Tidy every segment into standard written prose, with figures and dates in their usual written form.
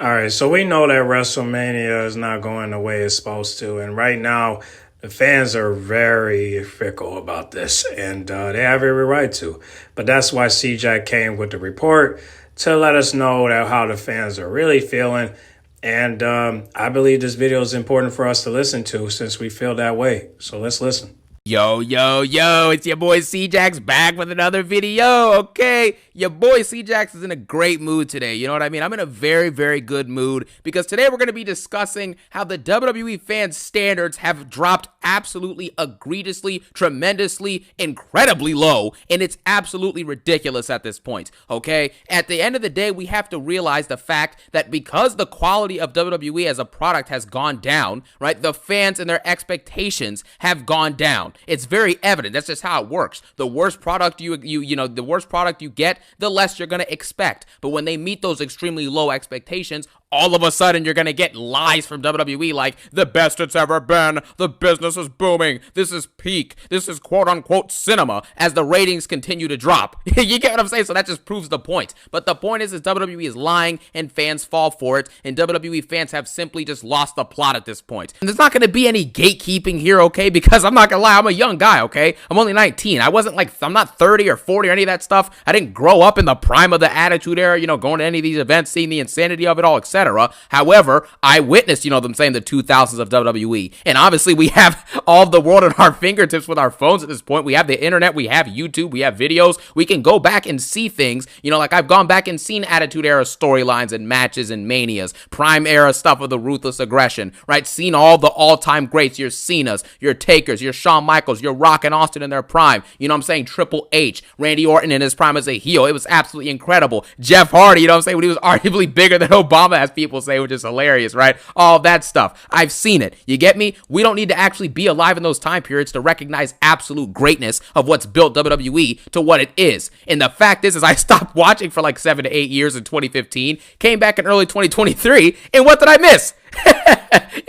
All right, so we know that WrestleMania is not going the way it's supposed to, and right now the fans are very fickle about this, and they have every right to. But that's why CJAX came with the report to let us know that how the fans are really feeling, and I believe this video is important for us to listen to since we feel that way. So let's listen. Yo, yo, yo, it's your boy CJAX back with another video, okay? Your boy CJAX is in a great mood today, you know what I mean? I'm in a very, very good mood because today we're going to be discussing how the WWE fan standards have dropped absolutely egregiously, tremendously, incredibly low, and it's absolutely ridiculous at this point, okay? At the end of the day, we have to realize the fact that because the quality of WWE as a product has gone down, right, the fans and their expectations have gone down. It's very evident. That's just how it works. The worst product the worst product you get, the less you're going to expect. But when they meet those extremely low expectations, all of a sudden you're going to get lies from WWE like, the best it's ever been, the business is booming, this is peak, this is quote-unquote cinema, as the ratings continue to drop. You get what I'm saying? So that just proves the point. But the point is WWE is lying and fans fall for it, and WWE fans have simply just lost the plot at this point. And there's not going to be any gatekeeping here, okay? Because I'm not going to lie, I'm a young guy, okay? I'm only 19. I'm not 30 or 40 or any of that stuff. I didn't grow up in the prime of the Attitude Era, going to any of these events, seeing the insanity of it all, etc. However, I witnessed, the 2000s of WWE. And obviously, we have all of the world at our fingertips with our phones at this point. We have the internet, we have YouTube, we have videos. We can go back and see things. Like I've gone back and seen Attitude Era storylines and matches and Manias, Prime Era stuff of the Ruthless Aggression, right? Seen all the all-time greats, your Cenas, your Takers, your Shawn Michaels, your Rock and Austin in their prime. Triple H, Randy Orton in his prime as a heel. It was absolutely incredible. Jeff Hardy, when he was arguably bigger than Obama, as people say, which is hilarious, right? All that stuff. I've seen it. You get me? We don't need to actually be alive in those time periods to recognize absolute greatness of what's built WWE to what it is. And the fact is I stopped watching for like 7 to 8 years in 2015, came back in early 2023, and what did I miss?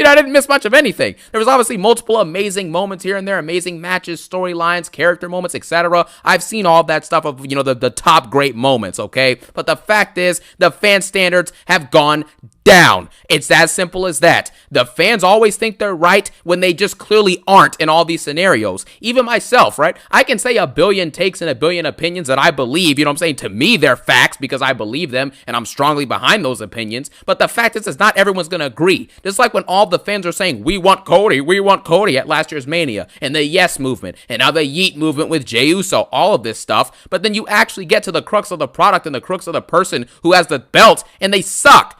I didn't miss much of anything. There was obviously multiple amazing moments here and there, amazing matches, storylines, character moments, etc. I've seen all that stuff of, the top great moments, okay? But the fact is, the fan standards have gone down. It's as simple as that. The fans always think they're right when they just clearly aren't in all these scenarios. Even myself, right? I can say a billion takes and a billion opinions that I believe, to me they're facts because I believe them and I'm strongly behind those opinions. But the fact is not everyone's going to agree. Just like when all the fans are saying, we want Cody at last year's Mania, and the Yes movement, and now the Yeet movement with Jey Uso, all of this stuff. But then you actually get to the crux of the product and the crux of the person who has the belt, and they suck.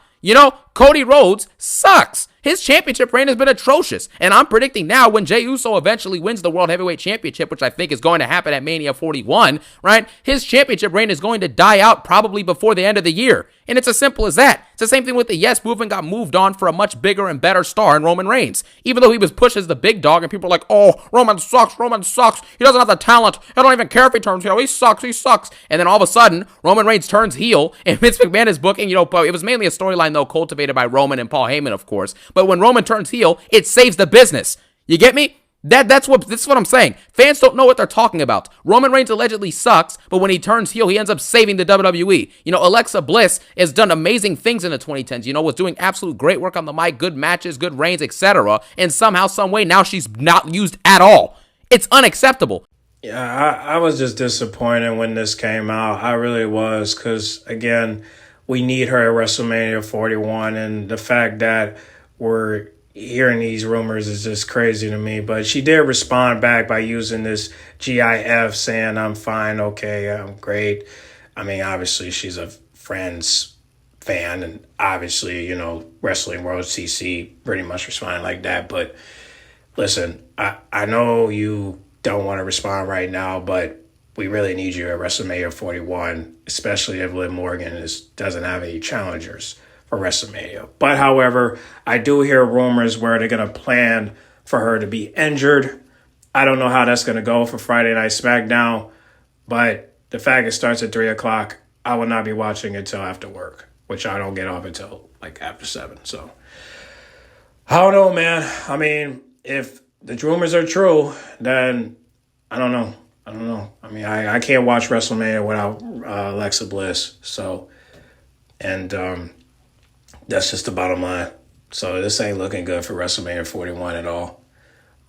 Cody Rhodes sucks. His championship reign has been atrocious. And I'm predicting now when Jey Uso eventually wins the World Heavyweight Championship, which I think is going to happen at Mania 41, right? His championship reign is going to die out probably before the end of the year. And it's as simple as that. It's the same thing with the Yes movement got moved on for a much bigger and better star in Roman Reigns. Even though he was pushed as the big dog and people are like, oh, Roman sucks. He doesn't have the talent. I don't even care if he turns heel. He sucks. And then all of a sudden, Roman Reigns turns heel and Vince McMahon is booking, it was mainly a storyline though cultivated by Roman and Paul Heyman, of course. But when Roman turns heel, it saves the business. You get me? That's what I'm saying. Fans don't know what they're talking about. Roman Reigns allegedly sucks, but when he turns heel, he ends up saving the WWE. Alexa Bliss has done amazing things in the 2010s. Was doing absolute great work on the mic, good matches, good reigns, etc. And somehow, some way, now she's not used at all. It's unacceptable. Yeah, I was just disappointed when this came out. I really was, because, again, we need her at WrestleMania 41, and the fact that we're hearing these rumors is just crazy to me. But she did respond back by using this GIF, saying, I'm fine, okay, I'm great. I mean, obviously, she's a Friends fan, and obviously, Wrestling World CC pretty much responding like that. But listen, I know you don't want to respond right now, but we really need you at WrestleMania 41, especially if Liv Morgan doesn't have any challengers for WrestleMania. But however, I do hear rumors where they're going to plan for her to be injured. I don't know how that's going to go for Friday Night SmackDown, but the fact it starts at 3 o'clock, I will not be watching it until after work, which I don't get off until like after 7. So I don't know, man. I mean, if the rumors are true, then I don't know. I mean, I can't watch WrestleMania without Alexa Bliss. So, and That's just the bottom line. So this ain't looking good for WrestleMania 41 at all.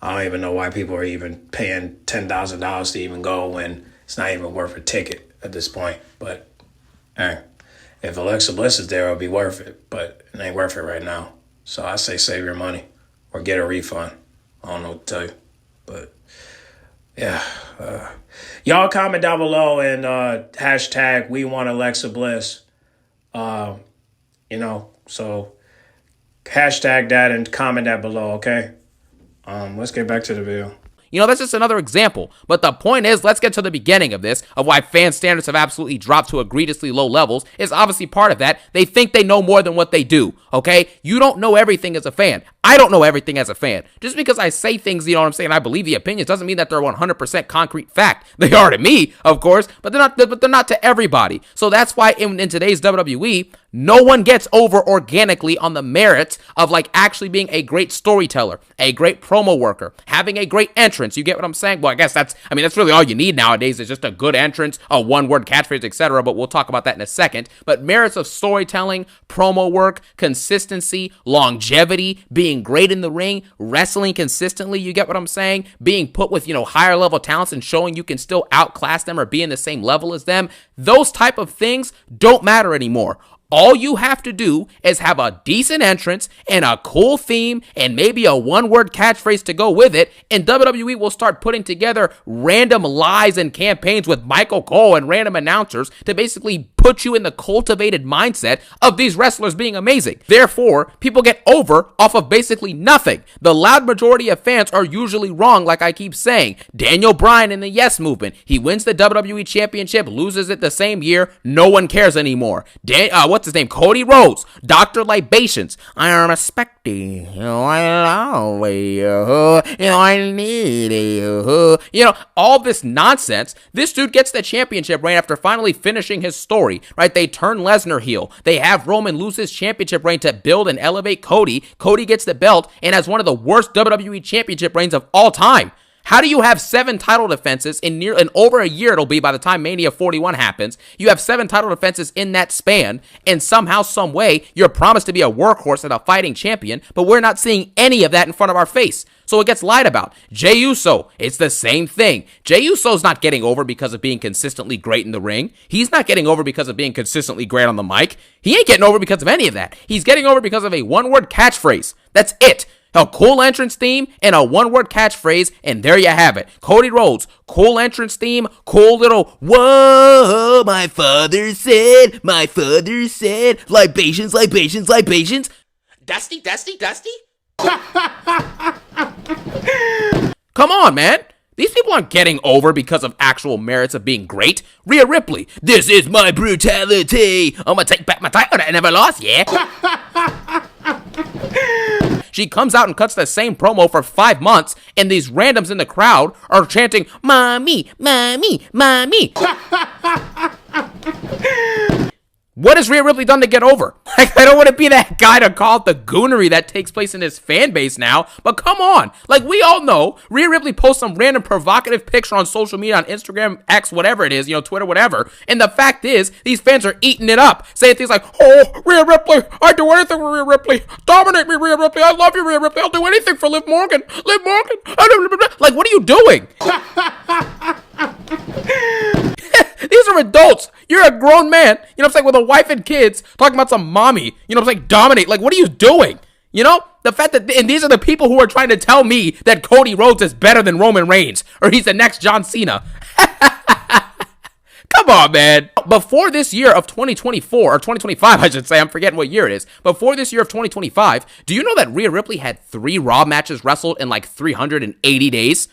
I don't even know why people are even paying $10,000 to even go when it's not even worth a ticket at this point. But hey, if Alexa Bliss is there, it'll be worth it. But it ain't worth it right now. So I say save your money or get a refund. I don't know what to tell you. But yeah. Y'all comment down below and hashtag we want Alexa Bliss. So hashtag that and comment that below, okay? Let's get back to the video. You know, that's just another example. But the point is, let's get to the beginning of this, of why fan standards have absolutely dropped to egregiously low levels. Is obviously part of that. They think they know more than what they do, okay? You don't know everything as a fan. I don't know everything as a fan. Just because I say things, you know what I'm saying, I believe the opinions, doesn't mean that they're 100% concrete fact. They are to me, of course, but they're not to everybody. So that's why in today's WWE, no one gets over organically on the merits of like actually being a great storyteller, a great promo worker, having a great entrance. You get what I'm saying? Well, I guess that's really all you need nowadays is just a good entrance, a one-word catchphrase, etc. But we'll talk about that in a second. But merits of storytelling, promo work, consistency, longevity, being great in the ring, wrestling consistently, you get what I'm saying? Being put with, higher level talents and showing you can still outclass them or be in the same level as them. Those type of things don't matter anymore. All you have to do is have a decent entrance and a cool theme and maybe a one-word catchphrase to go with it, and WWE will start putting together random lies and campaigns with Michael Cole and random announcers to basically put you in the cultivated mindset of these wrestlers being amazing. Therefore, people get over off of basically nothing. The loud majority of fans are usually wrong, like I keep saying. Daniel Bryan in the Yes Movement. He wins the WWE Championship, loses it the same year, no one cares anymore. What's his name? Cody Rhodes, Dr. Libations. I am respecting you, I love you, I need you. All this nonsense. This dude gets the championship reign after finally finishing his story, right? They turn Lesnar heel. They have Roman lose his championship reign to build and elevate Cody. Cody gets the belt and has one of the worst WWE championship reigns of all time. How do you have 7 title defenses in over a year it'll be by the time Mania 41 happens? You have 7 title defenses in that span, and somehow, some way, you're promised to be a workhorse and a fighting champion, but we're not seeing any of that in front of our face. So it gets lied about. Jey Uso, it's the same thing. Jey Uso's not getting over because of being consistently great in the ring. He's not getting over because of being consistently great on the mic. He ain't getting over because of any of that. He's getting over because of a one-word catchphrase. That's it. A cool entrance theme and a one-word catchphrase, and there you have it. Cody Rhodes, cool entrance theme, cool little, whoa, my father said, libations, libations, libations. Dusty. Come on, man. These people aren't getting over because of actual merits of being great. Rhea Ripley, this is my brutality. I'm gonna take back my title that I never lost, yeah? She comes out and cuts the same promo for 5 months, and these randoms in the crowd are chanting, "Mommy, mommy, mommy." What has Rhea Ripley done to get over? I don't want to be that guy to call it the goonery that takes place in his fan base now, but come on. We all know, Rhea Ripley posts some random provocative picture on social media, on Instagram, X, whatever it is, Twitter, whatever, and the fact is, these fans are eating it up, saying things like, "Oh, Rhea Ripley, I'd do anything for Rhea Ripley. Dominate me, Rhea Ripley. I love you, Rhea Ripley. I'll do anything for Liv Morgan. Liv Morgan." What are you doing? These are adults. You're a grown man, with a wife and kids, talking about some mommy, dominate. What are you doing? The fact that, and these are the people who are trying to tell me that Cody Rhodes is better than Roman Reigns, or he's the next John Cena. Come on, man. Before this year of 2024, or 2025, I should say, I'm forgetting what year it is. Before this year of 2025, do you know that Rhea Ripley had 3 Raw matches wrestled in 380 days?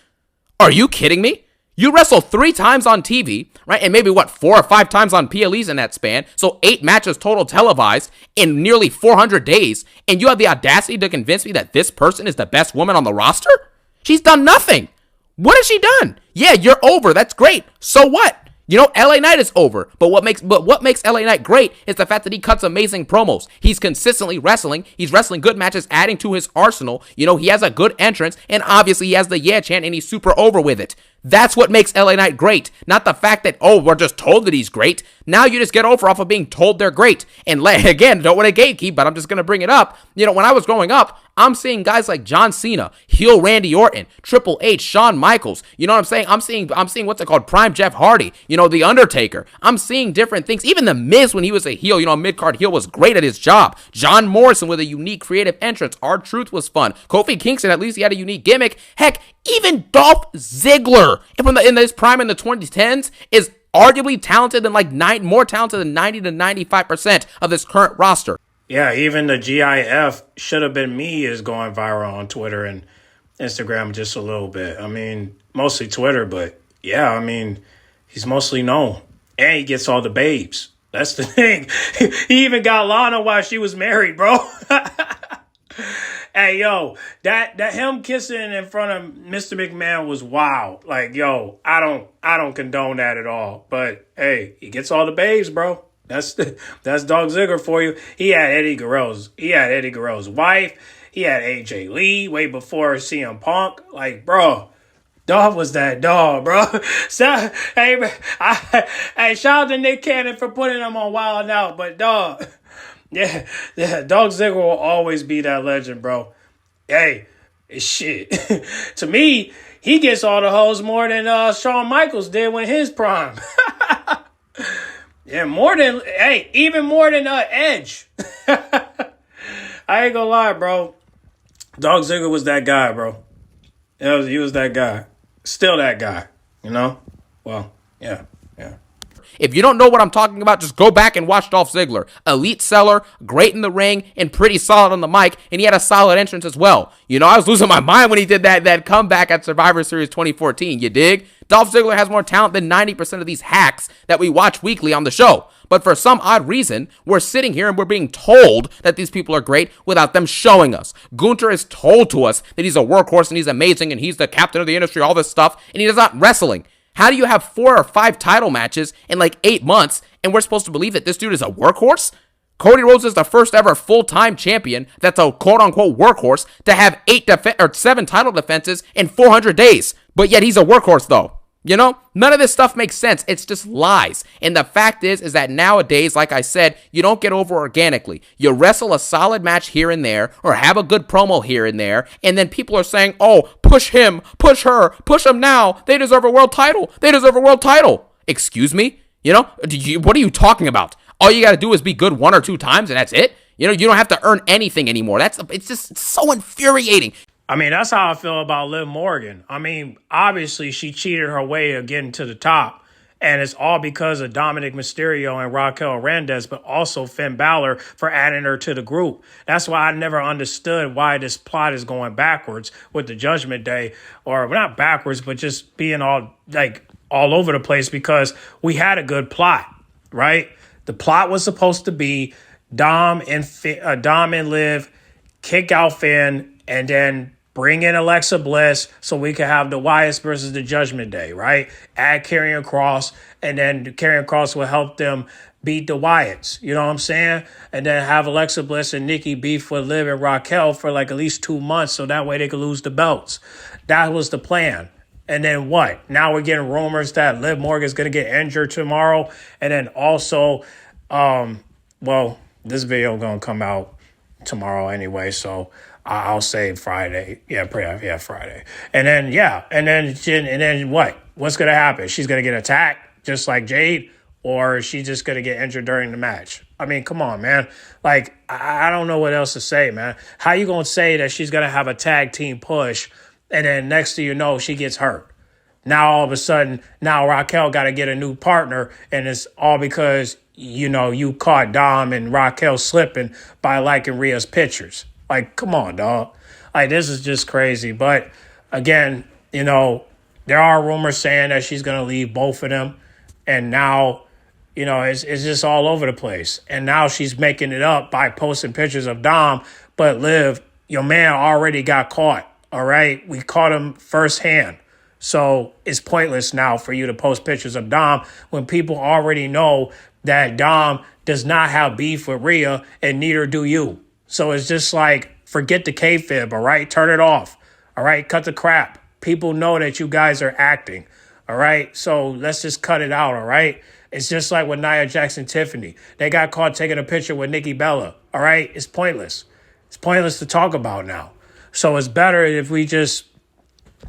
Are you kidding me? You wrestle 3 times on TV, right? And maybe 4 or 5 times on PLEs in that span. So 8 matches total televised in nearly 400 days. And you have the audacity to convince me that this person is the best woman on the roster? She's done nothing. What has she done? Yeah, you're over. That's great. So what? LA Knight is over, but what makes LA Knight great is the fact that he cuts amazing promos. He's consistently wrestling. He's wrestling good matches, adding to his arsenal. He has a good entrance, and obviously he has the yeah chant, and he's super over with it. That's what makes LA Knight great, not the fact that, we're just told that he's great. Now you just get over off of being told they're great. And again, don't want to gatekeep, but I'm just going to bring it up. When I was growing up, I'm seeing guys like John Cena, heel Randy Orton, Triple H, Shawn Michaels. You know what I'm saying? I'm seeing what's it called? Prime Jeff Hardy, The Undertaker. I'm seeing different things. Even The Miz when he was a heel, a mid-card heel was great at his job. John Morrison with a unique creative entrance. R-Truth was fun. Kofi Kingston, at least he had a unique gimmick. Heck, even Dolph Ziggler in his prime in the 2010s is arguably talented than more talented than 90 to 95% of this current roster. Yeah, even the GIF should have been me is going viral on Twitter and Instagram just a little bit. I mean, mostly Twitter, but yeah, I mean, he's mostly known. And he gets all the babes. That's the thing. He even got Lana while she was married, bro. Hey, yo, that him kissing in front of Mr. McMahon was wild. Like, yo, I don't condone that at all. But hey, he gets all the babes, bro. That's Dog Ziggler for you. He had Eddie Guerrero's wife. He had AJ Lee way before CM Punk. Like, bro, Dog was that dog, bro. So, hey, shout out to Nick Cannon for putting him on Wild 'N Out. But dog, yeah, Dog Ziggler will always be that legend, bro. Hey, shit. To me, he gets all the hoes more than Shawn Michaels did when his prime. Yeah, even more than Edge. I ain't gonna lie, bro. Dog Ziggler was that guy, bro. He was that guy. Still that guy, Well, yeah. If you don't know what I'm talking about, just go back and watch Dolph Ziggler. Elite seller, great in the ring, and pretty solid on the mic, and he had a solid entrance as well. I was losing my mind when he did that comeback at Survivor Series 2014, you dig? Dolph Ziggler has more talent than 90% of these hacks that we watch weekly on the show. But for some odd reason, we're sitting here and we're being told that these people are great without them showing us. Gunther is told to us that he's a workhorse and he's amazing and he's the captain of the industry, all this stuff, and he does not wrestling. How do you have 4 or 5 title matches in 8 months and we're supposed to believe that this dude is a workhorse? Cody Rhodes is the first ever full-time champion that's a quote-unquote workhorse to have 7 title defenses in 400 days. But yet he's a workhorse though. None of this stuff makes sense. It's just lies. And the fact is that nowadays, like I said, you don't get over organically. You wrestle a solid match here and there or have a good promo here and there. And then people are saying, oh, push him, push her, push them now. They deserve a world title. They deserve a world title. Excuse me? What are you talking about? All you got to do is be good 1 or 2 times and that's it? You don't have to earn anything anymore. It's so infuriating. I mean, that's how I feel about Liv Morgan. I mean, obviously, she cheated her way of getting to the top. And it's all because of Dominic Mysterio and Raquel Hernandez, but also Finn Balor for adding her to the group. That's why I never understood why this plot is going backwards with the Judgment Day. Or not backwards, but just being all over the place because we had a good plot, right? The plot was supposed to be Dom and Liv kick out Finn and then bring in Alexa Bliss so we can have the Wyatts versus the Judgment Day, right? Add Karrion Kross, and then Karrion Kross will help them beat the Wyatts. You know what I'm saying? And then have Alexa Bliss and Nikki beef with Liv and Raquel for at least 2 months so that way they could lose the belts. That was the plan. And then what? Now we're getting rumors that Liv Morgan is going to get injured tomorrow. And then also, this video going to come out tomorrow anyway, so I'll say Friday. Yeah, Friday. And then what? What's going to happen? She's going to get attacked just like Jade, or is she just going to get injured during the match? I mean, come on, man. I don't know what else to say, man. How you going to say that she's going to have a tag team push, and then next thing you know, she gets hurt? Now, all of a sudden, Raquel got to get a new partner, and it's all because, you caught Dom and Raquel slipping by liking Rhea's pictures. Come on, dog. This is just crazy. But again, there are rumors saying that she's going to leave both of them. And now, it's just all over the place. And now she's making it up by posting pictures of Dom. But Liv, your man already got caught. All right. We caught him firsthand. So it's pointless now for you to post pictures of Dom when people already know that Dom does not have beef with Rhea and neither do you. So it's just forget the kayfabe, all right? Turn it off, all right? Cut the crap. People know that you guys are acting, all right? So let's just cut it out, all right? It's just like with Nia Jax and Tiffany. They got caught taking a picture with Nikki Bella. All right? It's pointless. It's pointless to talk about now. So it's better if we just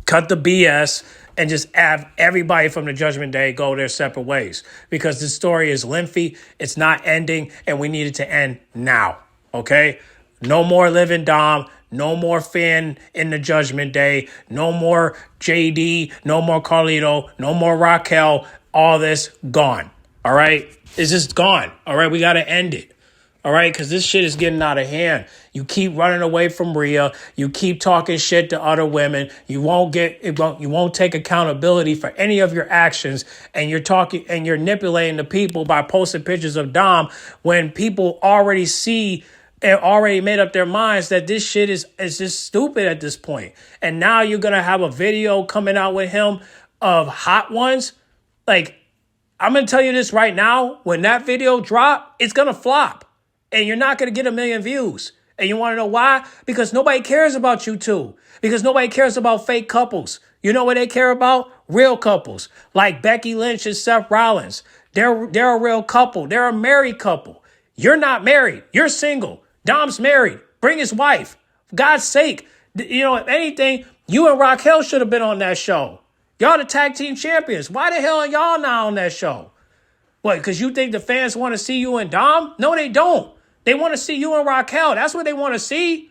cut the BS and just have everybody from the Judgment Day go their separate ways. Because this story is lengthy, it's not ending, and we need it to end now. Okay? No more Liv and Dom, no more Finn in the Judgment Day, no more JD, no more Carlito, no more Raquel, all this gone. All right? It's just gone. All right? We got to end it. All right, because this shit is getting out of hand. You keep running away from Rhea. You keep talking shit to other women. You won't take accountability for any of your actions, and you're talking and you're manipulating the people by posting pictures of Dom when people already see and already made up their minds that this shit is just stupid at this point. And now you're gonna have a video coming out with him of hot ones. Like, I'm gonna tell you this right now: when that video drop, it's gonna flop. And you're not going to get 1 million views. And you want to know why? Because nobody cares about you two. Because nobody cares about fake couples. You know what they care about? Real couples. Like Becky Lynch and Seth Rollins. They're a real couple. They're a married couple. You're not married. You're single. Dom's married. Bring his wife. For God's sake. You know, if anything, you and Raquel should have been on that show. Y'all the tag team champions. Why the hell are y'all not on that show? What, because you think the fans want to see you and Dom? No, they don't. They want to see you and Raquel. That's what they want to see.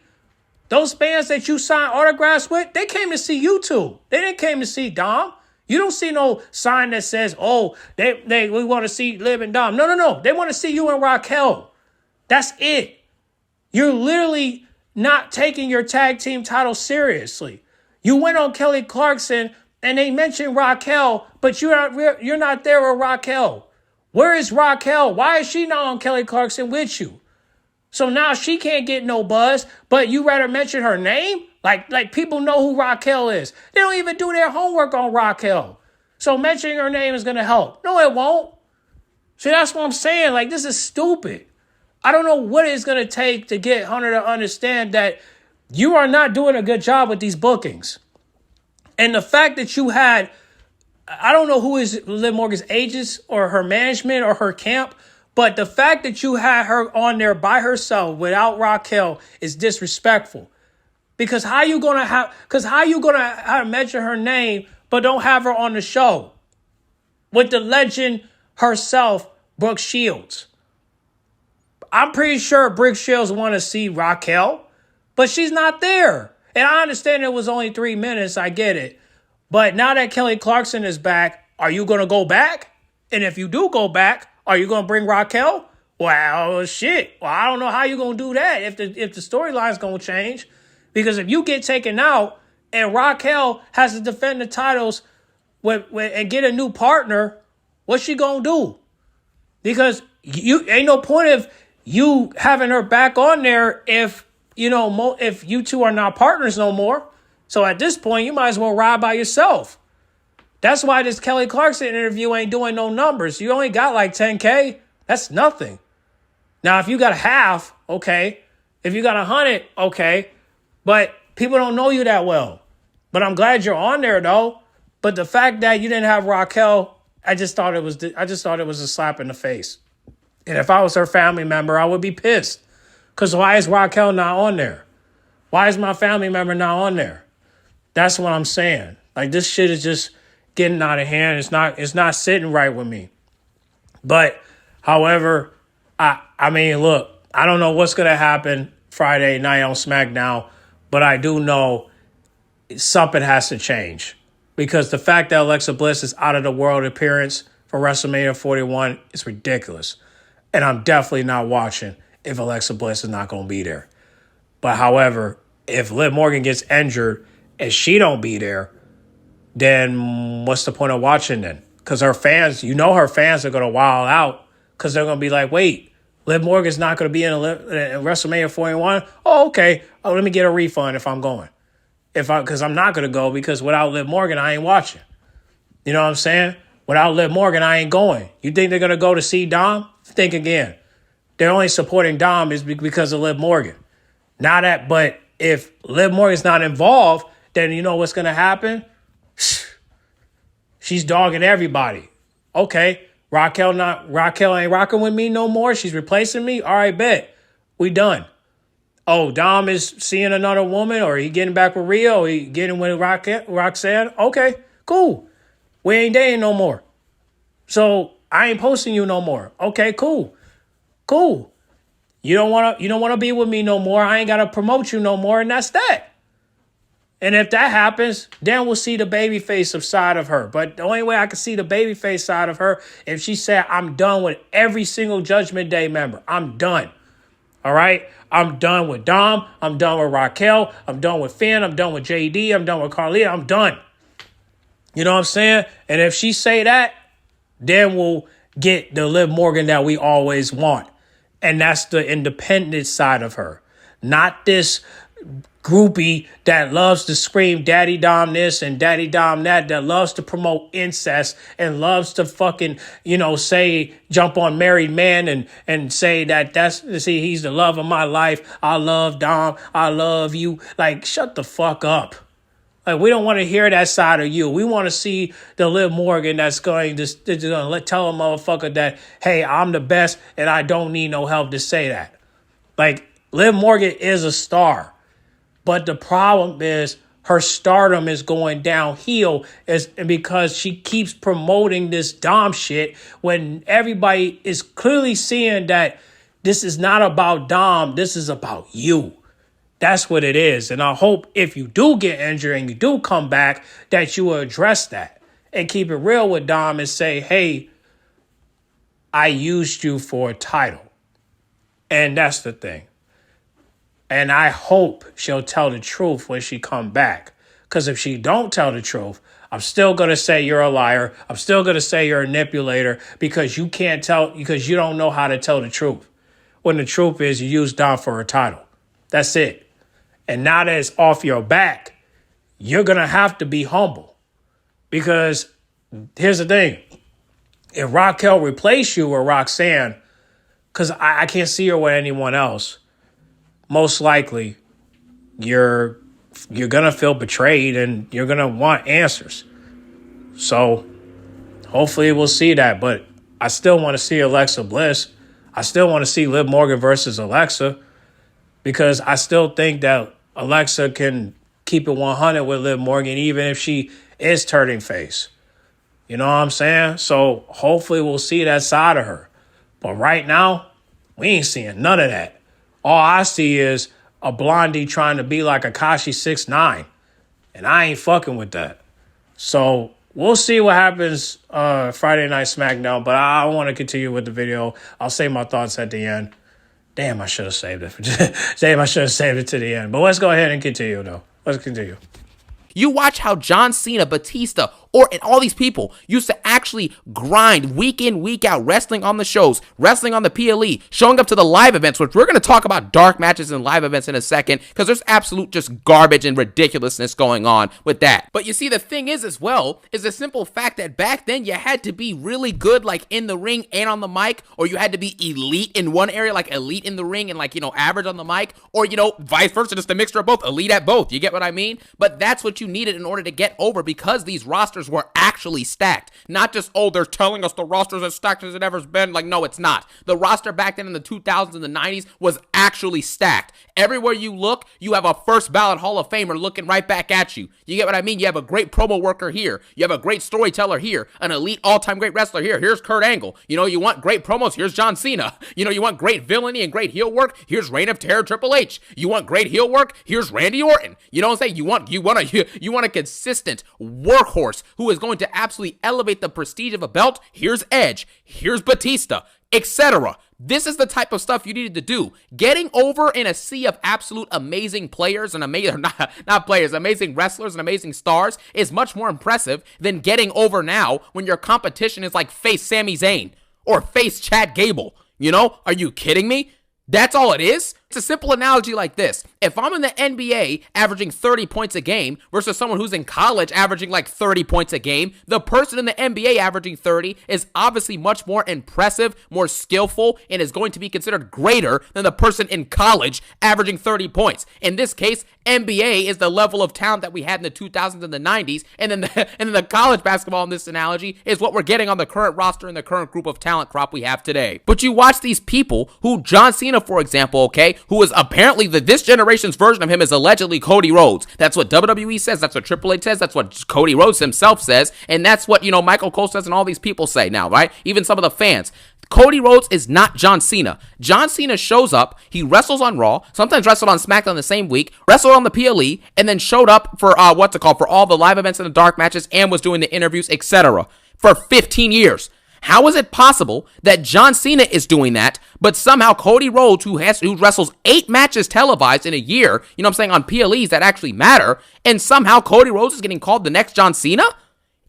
Those fans that you signed autographs with, they came to see you two. They didn't came to see Dom. You don't see no sign that says, oh, we want to see Liv and Dom. No. They want to see you and Raquel. That's it. You're literally not taking your tag team title seriously. You went on Kelly Clarkson and they mentioned Raquel, but you're not there with Raquel. Where is Raquel? Why is she not on Kelly Clarkson with you? So now she can't get no buzz, but you rather mention her name? Like people know who Raquel is. They don't even do their homework on Raquel. So mentioning her name is going to help. No, it won't. See, that's what I'm saying. Like, this is stupid. I don't know what it's going to take to get Hunter to understand that you are not doing a good job with these bookings. And the fact that you had, I don't know who is Liv Morgan's agents or her management or her camp, but the fact that you had her on there by herself without Raquel is disrespectful. Because how you gonna mention her name but don't have her on the show with the legend herself, Brooke Shields? I'm pretty sure Brooke Shields want to see Raquel, but she's not there. And I understand it was only 3 minutes. I get it. But now that Kelly Clarkson is back, are you going to go back? And if you do go back, are you going to bring Raquel? Well, shit. Well, I don't know how you're going to do that if the storyline's going to change. Because if you get taken out and Raquel has to defend the titles and get a new partner, what's she going to do? Because you ain't no point of you having her back on there if you two are not partners no more. So at this point, you might as well ride by yourself. That's why this Kelly Clarkson interview ain't doing no numbers. You only got like 10K. That's nothing. Now, if you got half, okay. If you got 100, okay. But people don't know you that well. But I'm glad you're on there, though. But the fact that you didn't have Raquel, I just thought it was a slap in the face. And if I was her family member, I would be pissed. Because why is Raquel not on there? Why is my family member not on there? That's what I'm saying. Like, this shit is just getting out of hand. It's not sitting right with me. But, however, I mean, look, I don't know what's going to happen Friday night on SmackDown, but I do know something has to change. Because the fact that Alexa Bliss is out of the world appearance for WrestleMania 41 is ridiculous. And I'm definitely not watching if Alexa Bliss is not going to be there. But, however, if Liv Morgan gets injured and she don't be there, then what's the point of watching then? Because her fans are going to wild out because they're going to be like, wait, Liv Morgan's not going to be in WrestleMania 41? Oh, okay. Oh, let me get a refund if I'm going. Because I'm not going to go because without Liv Morgan, I ain't watching. You know what I'm saying? Without Liv Morgan, I ain't going. You think they're going to go to see Dom? Think again. They're only supporting Dom is because of Liv Morgan. But if Liv Morgan's not involved, then you know what's going to happen? She's dogging everybody. Okay, Raquel ain't rocking with me no more. She's replacing me. All right, bet. We done. Oh, Dom is seeing another woman, or he getting back with Rio, or he getting with Roxanne. Okay, cool. We ain't dating no more. So I ain't posting you no more. Okay, cool. Cool. You don't wanna be with me no more. I ain't gotta promote you no more, and that's that. And if that happens, then we'll see the babyface side of her. But the only way I can see the babyface side of her, if she said, I'm done with every single Judgment Day member. I'm done. All right? I'm done with Dom. I'm done with Raquel. I'm done with Finn. I'm done with JD. I'm done with Carlita. I'm done. You know what I'm saying? And if she say that, then we'll get the Liv Morgan that we always want. And that's the independent side of her. Not this groupie that loves to scream Daddy Dom this and Daddy Dom that loves to promote incest and loves to fucking, say, jump on married men and say he's the love of my life. I love Dom. I love you. Like, shut the fuck up. Like, we don't want to hear that side of you. We want to see the Liv Morgan that's going to tell a motherfucker that, hey, I'm the best and I don't need no help to say that. Like, Liv Morgan is a star. But the problem is her stardom is going downhill because she keeps promoting this Dom shit when everybody is clearly seeing that this is not about Dom. This is about you. That's what it is. And I hope if you do get injured and you do come back, that you will address that and keep it real with Dom and say, hey, I used you for a title. And that's the thing. And I hope she'll tell the truth when she come back. Because if she don't tell the truth, I'm still going to say you're a liar. I'm still going to say you're a manipulator because you don't know how to tell the truth. When the truth is you used Dom for a title. That's it. And now that it's off your back, you're going to have to be humble. Because here's the thing. If Raquel replace you with Roxanne, because I can't see her with anyone else, most likely you're going to feel betrayed and you're going to want answers. So hopefully we'll see that. But I still want to see Alexa Bliss. I still want to see Liv Morgan versus Alexa because I still think that Alexa can keep it 100 with Liv Morgan even if she is turning face. You know what I'm saying? So hopefully we'll see that side of her. But right now, we ain't seeing none of that. All I see is a blondie trying to be like Akashi 6ix9ine. And I ain't fucking with that. So we'll see what happens Friday Night SmackDown. But I want to continue with the video. I'll say my thoughts at the end. Damn, I should have saved it. Damn, I should have saved it to the end. But let's go ahead and continue, though. Let's continue. You watch how John Cena, Batista, and all these people used to actually grind week in, week out, wrestling on the shows, wrestling on the PLE, showing up to the live events, which we're going to talk about dark matches and live events in a second, because there's absolute just garbage and ridiculousness going on with that. But you see, the thing is as well, is the simple fact that back then you had to be really good, like in the ring and on the mic, or you had to be elite in one area, like elite in the ring and like, average on the mic, or, vice versa, just a mixture of both, elite at both. You get what I mean? But that's what you needed in order to get over, because these rosters were actually stacked. Not just, they're telling us the roster's as stacked as it ever's been. Like, no, it's not. The roster back then in the 2000s and the 90s was actually stacked. Everywhere you look, you have a first ballot Hall of Famer looking right back at you. You get what I mean? You have a great promo worker here. You have a great storyteller here. An elite all-time great wrestler here. Here's Kurt Angle. You want great promos? Here's John Cena. You want great villainy and great heel work? Here's Reign of Terror Triple H. You want great heel work? Here's Randy Orton. You know what I'm saying? You want a consistent workhorse who is going to absolutely elevate the prestige of a belt. Here's Edge. Here's Batista, etc. This is the type of stuff you needed to do. Getting over in a sea of absolute amazing players and amazing wrestlers and amazing stars is much more impressive than getting over now when your competition is like face Sami Zayn or face Chad Gable. Are you kidding me? That's all it is? It's a simple analogy like this. If I'm in the NBA averaging 30 points a game versus someone who's in college averaging like 30 points a game, the person in the NBA averaging 30 is obviously much more impressive, more skillful, and is going to be considered greater than the person in college averaging 30 points. In this case, NBA is the level of talent that we had in the 2000s and the 90s, and then the college basketball in this analogy is what we're getting on the current roster and the current group of talent crop we have today. But you watch these people who, John Cena, for example, okay, who is apparently this generation's version of him is allegedly Cody Rhodes. That's what WWE says. That's what Triple H says. That's what Cody Rhodes himself says. And that's what, Michael Cole says and all these people say now, right? Even some of the fans. Cody Rhodes is not John Cena. John Cena shows up, he wrestles on Raw, sometimes wrestled on SmackDown the same week, wrestled on the PLE, and then showed up for, for all the live events and the dark matches and was doing the interviews, etc. for 15 years. How is it possible that John Cena is doing that, but somehow Cody Rhodes, who wrestles 8 matches televised in a year, on PLEs that actually matter, and somehow Cody Rhodes is getting called the next John Cena?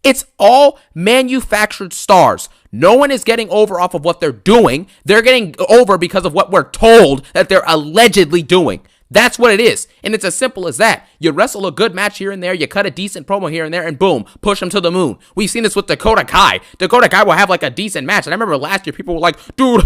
It's all manufactured stars. No one is getting over off of what they're doing. They're getting over because of what we're told that they're allegedly doing. That's what it is. And it's as simple as that. You wrestle a good match here and there, you cut a decent promo here and there, and boom, push them to the moon. We've seen this with Dakota Kai. Dakota Kai will have like a decent match. And I remember last year people were like, dude,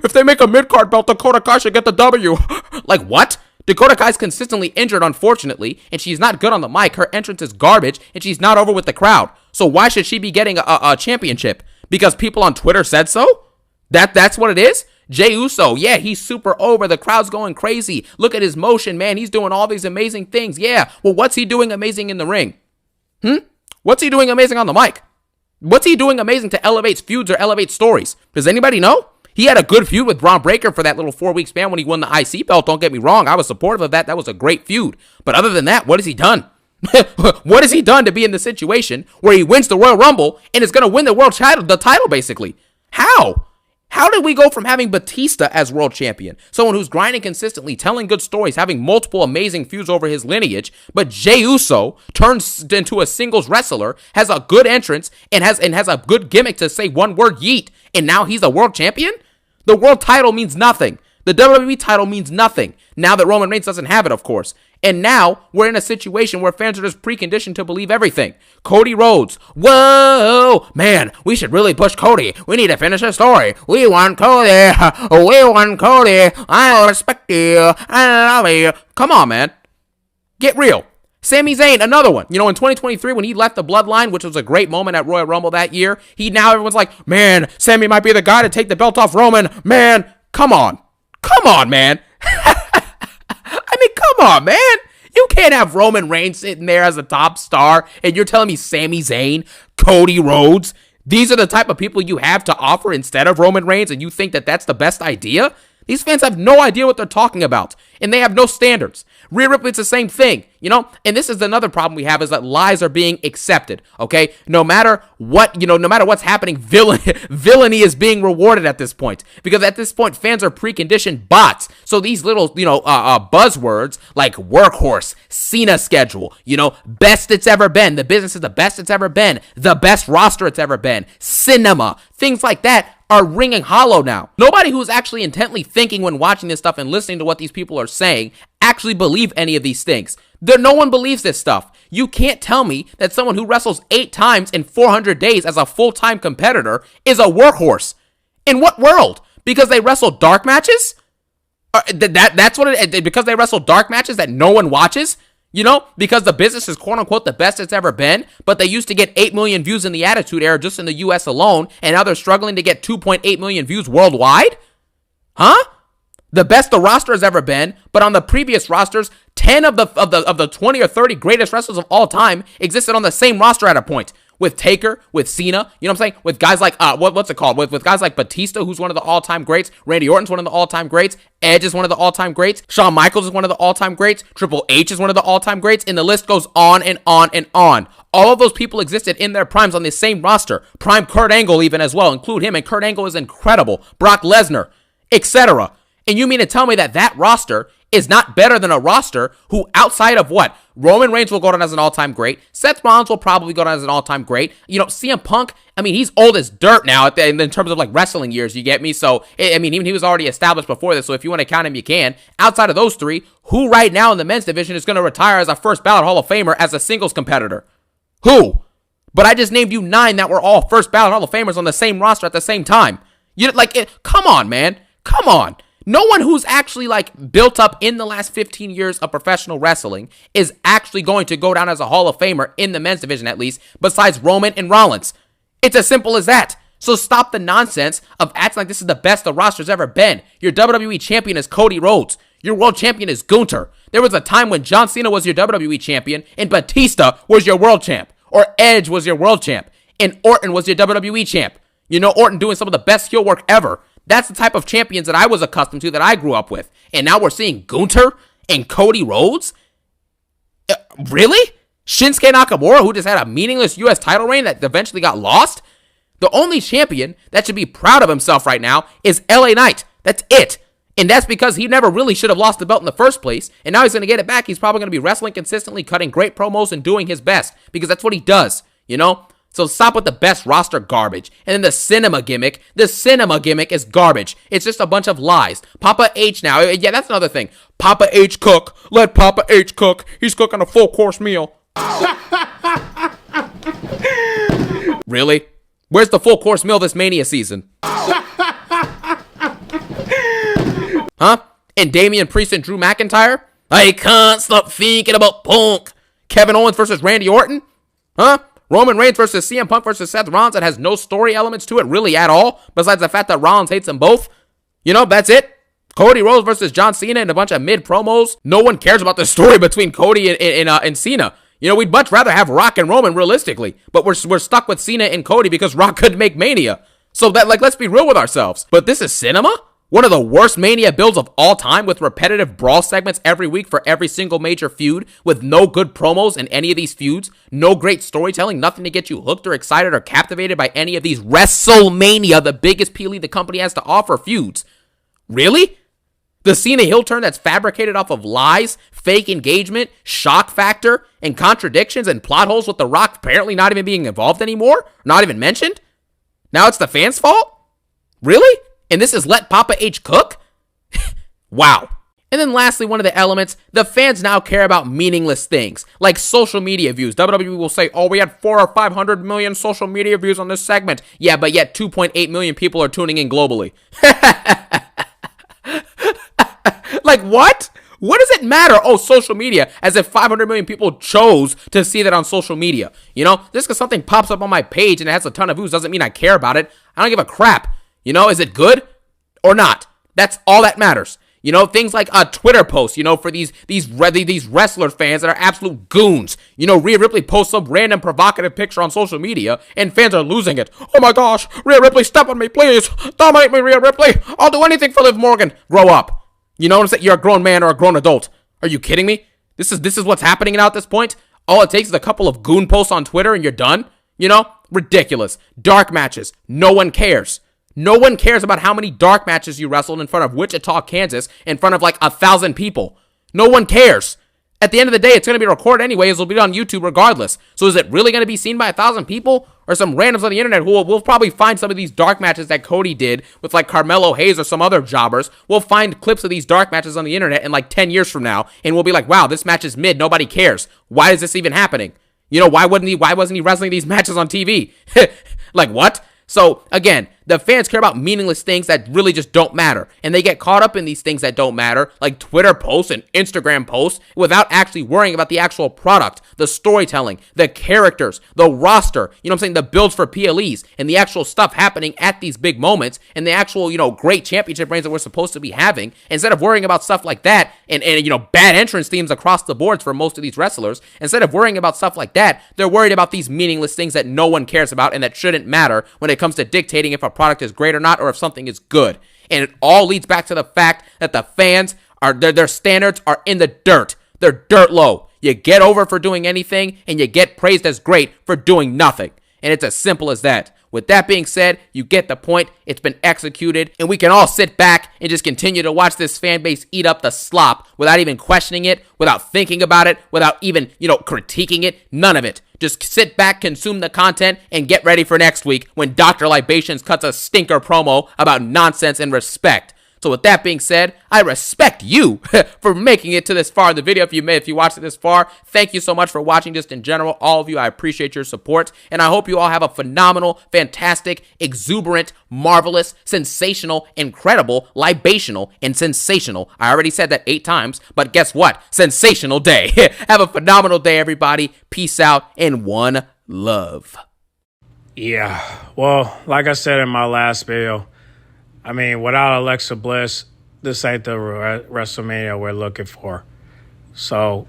if they make a mid-card belt, Dakota Kai should get the W. Like, what? Dakota Kai's consistently injured, unfortunately, and she's not good on the mic. Her entrance is garbage, and she's not over with the crowd. So why should she be getting a championship? Because people on Twitter said so? That's what it is? Jey Uso, yeah, he's super over. The crowd's going crazy. Look at his motion, man. He's doing all these amazing things. Yeah, well, what's he doing amazing in the ring? What's he doing amazing on the mic? What's he doing amazing to elevate feuds or elevate stories? Does anybody know? He had a good feud with Braun Breaker for that little 4-week span when he won the IC belt. Don't get me wrong. I was supportive of that. That was a great feud. But other than that, what has he done? What has he done to be in the situation where he wins the Royal Rumble and is going to win the world title, basically? How? How did we go from having Batista as world champion, someone who's grinding consistently, telling good stories, having multiple amazing feuds over his lineage, but Jey Uso turns into a singles wrestler, has a good entrance, and has a good gimmick to say one word, yeet, and now he's a world champion? The world title means nothing. The WWE title means nothing, now that Roman Reigns doesn't have it, of course. And now we're in a situation where fans are just preconditioned to believe everything. Cody Rhodes. Whoa, man, we should really push Cody. We need to finish the story. We want Cody. We want Cody. I respect you. I love you. Come on, man. Get real. Sami Zayn, another one. In 2023, when he left the Bloodline, which was a great moment at Royal Rumble that year, everyone's like, man, Sami might be the guy to take the belt off Roman. Man, come on. Come on, man. Come on, man. You can't have Roman Reigns sitting there as a top star, and you're telling me Sami Zayn, Cody Rhodes, these are the type of people you have to offer instead of Roman Reigns, and you think that that's the best idea? These fans have no idea what they're talking about, and they have no standards. Rhea Ripley, it's the same thing, and this is another problem we have, is that lies are being accepted, okay? No matter what, no matter what's happening, villainy is being rewarded at this point, because at this point, fans are preconditioned bots. So these little, buzzwords like workhorse, Cena schedule, best it's ever been, the business is the best it's ever been, the best roster it's ever been, cinema, things like that are ringing hollow now. Nobody who's actually intently thinking when watching this stuff and listening to what these people are saying actually believe any of these things. No one believes this stuff. You can't tell me that someone who wrestles 8 times in 400 days as a full-time competitor is a workhorse. In what world? Because they wrestle dark matches? That's what it is. Because they wrestle dark matches that no one watches? Because the business is quote-unquote the best it's ever been, but they used to get 8 million views in the Attitude Era just in the US alone, and now they're struggling to get 2.8 million views worldwide? Huh? The best the roster has ever been, but on the previous rosters, 10 of the 20 or 30 greatest wrestlers of all time existed on the same roster at a point. With Taker, with Cena, you know what I'm saying? With guys like, what's it called? With guys like Batista, who's one of the all-time greats. Randy Orton's one of the all-time greats. Edge is one of the all-time greats. Shawn Michaels is one of the all-time greats. Triple H is one of the all-time greats. And the list goes on and on and on. All of those people existed in their primes on the same roster. Prime Kurt Angle even as well. Include him, and Kurt Angle is incredible. Brock Lesnar, etc. And you mean to tell me that roster is not better than a roster who, outside of what? Roman Reigns will go down as an all-time great. Seth Rollins will probably go down as an all-time great. CM Punk, I mean, he's old as dirt now in terms of like wrestling years, you get me? So, I mean, even he was already established before this, so if you want to count him, you can. Outside of those three, who right now in the men's division is going to retire as a first ballot Hall of Famer as a singles competitor? Who? But I just named you 9 that were all first ballot Hall of Famers on the same roster at the same time. Come on, man. Come on. No one who's actually like built up in the last 15 years of professional wrestling is actually going to go down as a Hall of Famer in the men's division, at least, besides Roman and Rollins. It's as simple as that. So stop the nonsense of acting like this is the best the roster's ever been. Your WWE champion is Cody Rhodes. Your world champion is Gunther. There was a time when John Cena was your WWE champion and Batista was your world champ. Or Edge was your world champ. And Orton was your WWE champ. Orton doing some of the best heel work ever. That's the type of champions that I was accustomed to, that I grew up with. And now we're seeing Gunther and Cody Rhodes? Really? Shinsuke Nakamura, who just had a meaningless U.S. title reign that eventually got lost? The only champion that should be proud of himself right now is LA Knight. That's it. And that's because he never really should have lost the belt in the first place. And now he's going to get it back. He's probably going to be wrestling consistently, cutting great promos, and doing his best. Because that's what he does, So stop with the best roster garbage. And then the cinema gimmick is garbage. It's just a bunch of lies. Papa H now, yeah, that's another thing. Papa H cook. Let Papa H cook. He's cooking a full course meal. Really? Where's the full course meal this Mania season? Huh? And Damian Priest and Drew McIntyre? I can't stop thinking about Punk. Kevin Owens versus Randy Orton? Huh? Roman Reigns versus CM Punk versus Seth Rollins that has no story elements to it really at all, besides the fact that Rollins hates them both. That's it. Cody Rhodes versus John Cena and a bunch of mid promos. No one cares about the story between Cody and Cena. We'd much rather have Rock and Roman realistically, but we're stuck with Cena and Cody because Rock couldn't make Mania. So that, let's be real with ourselves. But this is cinema? One of the worst Mania builds of all time, with repetitive brawl segments every week for every single major feud, with no good promos in any of these feuds, no great storytelling, nothing to get you hooked or excited or captivated by any of these WrestleMania, the biggest PLE the company has to offer, feuds. Really? The Cena heel turn that's fabricated off of lies, fake engagement, shock factor, and contradictions and plot holes, with The Rock apparently not even being involved anymore, not even mentioned? Now it's the fans' fault? Really? And this is let Papa H cook? Wow. And then lastly, one of the elements, the fans now care about meaningless things, like social media views. WWE will say, oh, we had 400 or 500 million social media views on this segment. Yeah, but yet 2.8 million people are tuning in globally. Like, what? What does it matter? Oh, social media, as if 500 million people chose to see that on social media. Just because something pops up on my page and it has a ton of views doesn't mean I care about it. I don't give a crap. Is it good or not? That's all that matters. Things like a Twitter post, for these wrestler fans that are absolute goons. Rhea Ripley posts some random provocative picture on social media and fans are losing it. Oh my gosh, Rhea Ripley, step on me, please. Dominate me, Rhea Ripley. I'll do anything for Liv Morgan. Grow up. You know what I'm saying? You're a grown man or a grown adult. Are you kidding me? This is what's happening now at this point? All it takes is a couple of goon posts on Twitter and you're done? Ridiculous. Dark matches. No one cares. No one cares about how many dark matches you wrestled in front of Wichita, Kansas, in front of like 1,000 people. No one cares. At the end of the day, it's going to be recorded anyways. It'll be on YouTube regardless. So is it really going to be seen by 1,000 people? Or some randoms on the internet who will probably find some of these dark matches that Cody did with like Carmelo Hayes or some other jobbers? We'll find clips of these dark matches on the internet in like 10 years from now. And we'll be like, wow, this match is mid. Nobody cares. Why is this even happening? Why wasn't he wrestling these matches on TV? Like, what? So, again, the fans care about meaningless things that really just don't matter. And they get caught up in these things that don't matter, like Twitter posts and Instagram posts, without actually worrying about the actual product, the storytelling, the characters, the roster, the builds for PLEs, and the actual stuff happening at these big moments, and the actual, great championship reigns that we're supposed to be having. Instead of worrying about stuff like that, and bad entrance themes across the boards for most of these wrestlers, instead of worrying about stuff like that, they're worried about these meaningless things that no one cares about and that shouldn't matter when it comes to dictating if a product is great or not, or if something is good. And it all leads back to the fact that the fans are, their standards are in the dirt. They're dirt low. You get over for doing anything, and you get praised as great for doing nothing. And it's as simple as that. With that being said, you get the point. It's been executed, and we can all sit back and just continue to watch this fan base eat up the slop without even questioning it, without thinking about it, without even, critiquing it. None of it. Just sit back, consume the content, and get ready for next week when Dr. Libations cuts a stinker promo about nonsense and respect. So with that being said, I respect you for making it to this far in the video. If you watched it this far, thank you so much for watching. Just in general, all of you, I appreciate your support. And I hope you all have a phenomenal, fantastic, exuberant, marvelous, sensational, incredible, libational, and sensational. I already said that 8 times, but guess what? Sensational day. Have a phenomenal day, everybody. Peace out and one love. Yeah, well, like I said in my last video, I mean, without Alexa Bliss, this ain't the WrestleMania we're looking for. So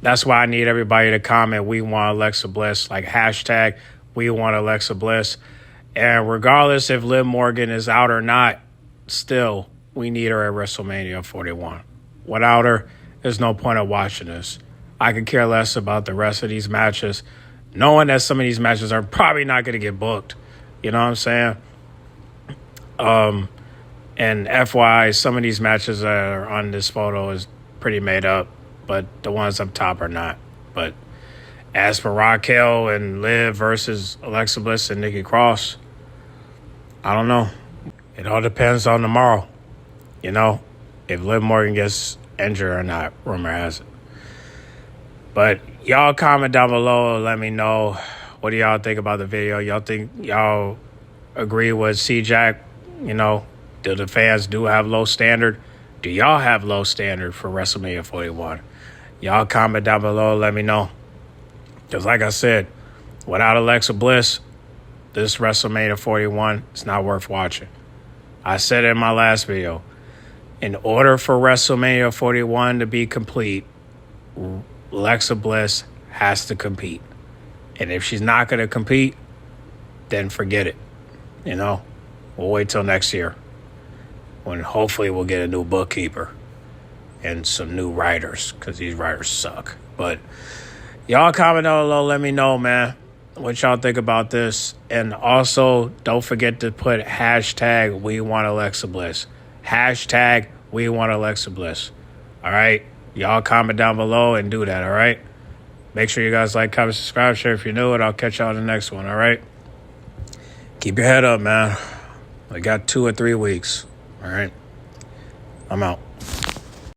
that's why I need everybody to comment, we want Alexa Bliss, like hashtag, we want Alexa Bliss. And regardless if Liv Morgan is out or not, still, we need her at WrestleMania 41. Without her, there's no point of watching this. I could care less about the rest of these matches, knowing that some of these matches are probably not going to get booked. You know what I'm saying? And FYI, some of these matches that are on this photo is pretty made up, but the ones up top are not. But as for Raquel and Liv versus Alexa Bliss and Nikki Cross, I don't know. It all depends on tomorrow. If Liv Morgan gets injured or not, rumor has it. But y'all comment down below and let me know, what do y'all think about the video? Y'all agree with CJAX? Do the fans have low standard? Do y'all have low standard for WrestleMania 41? Y'all comment down below and let me know. Because like I said, without Alexa Bliss, this WrestleMania 41 is not worth watching. I said it in my last video. In order for WrestleMania 41 to be complete, Alexa Bliss has to compete. And if she's not going to compete, then forget it. We'll wait till next year when hopefully we'll get a new bookkeeper and some new writers, because these writers suck. But y'all comment down below. Let me know, man, what y'all think about this. And also, don't forget to put hashtag we want Alexa Bliss. Hashtag we want Alexa Bliss. All right? Y'all comment down below and do that, all right? Make sure you guys like, comment, subscribe, share if you're new, and I'll catch y'all in the next one, all right? Keep your head up, man. We got 2 or 3 weeks. All right. I'm out.